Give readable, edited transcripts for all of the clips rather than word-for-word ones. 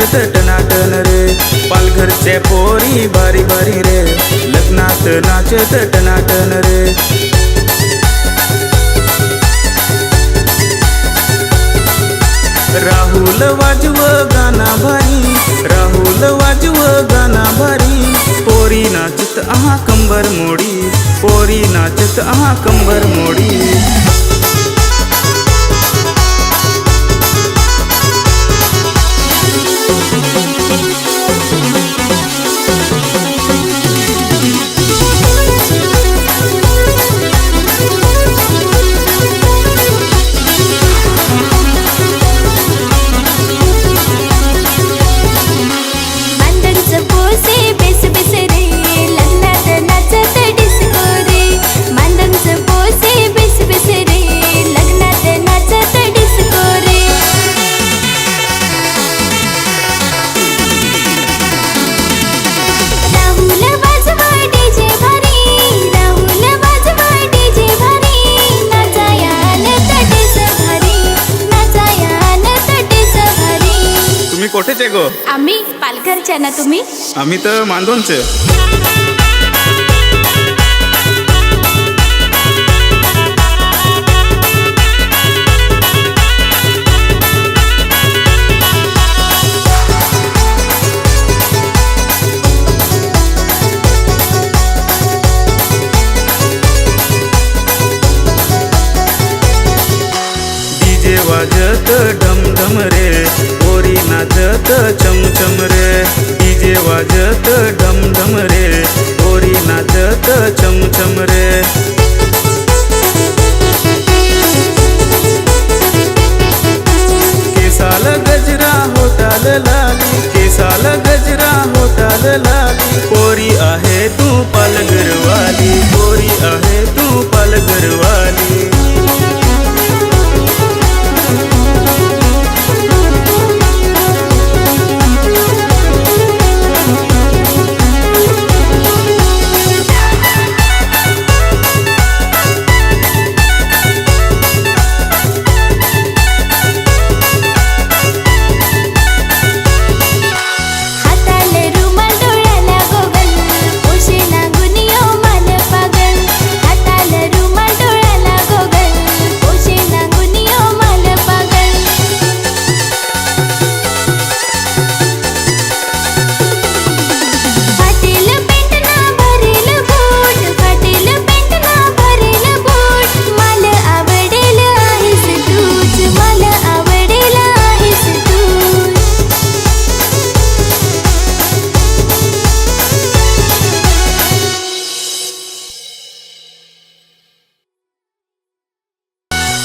नाचत टनाटन रे, पालघरचे पोरी भारी भारी रे, लग्नात नाचत टनाटन रे। राहुल वाजव गाना भारी, राहुल वाजव गाना भारी, पोरी नाचत आहा कंबर मोडी, पोरी नाचत आहा कंबर मोडी। कोठेचे गो? आम्ही पालघरचे ना, तुम्ही? आम्ही तर मांडोनचे। डीजे वाजत डम डम रे, पोरी नाचत चमचम रे, डीजे वाजत डम डम रे, पोरी नाचत चमचम रे। केसाल गजरा होटाल लाली, केसाल गजरा होटाल लाली, पोरी आहे तू पालघरवाली, पोरी आहे तू पालघरवाली।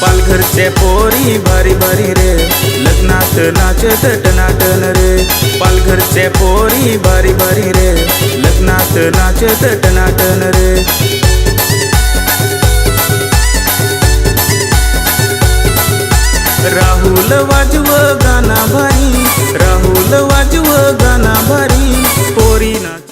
पालघरचे पोरी भारी भारी रे, लग्नात नाचत टनाटन रे, पालघरचे पोरी भारी भारी रे, लग्नात नाचत टनाटन रे। राहुल वाजव गाना भारी, राहुल वाजव गाना भारी, पोरी नाच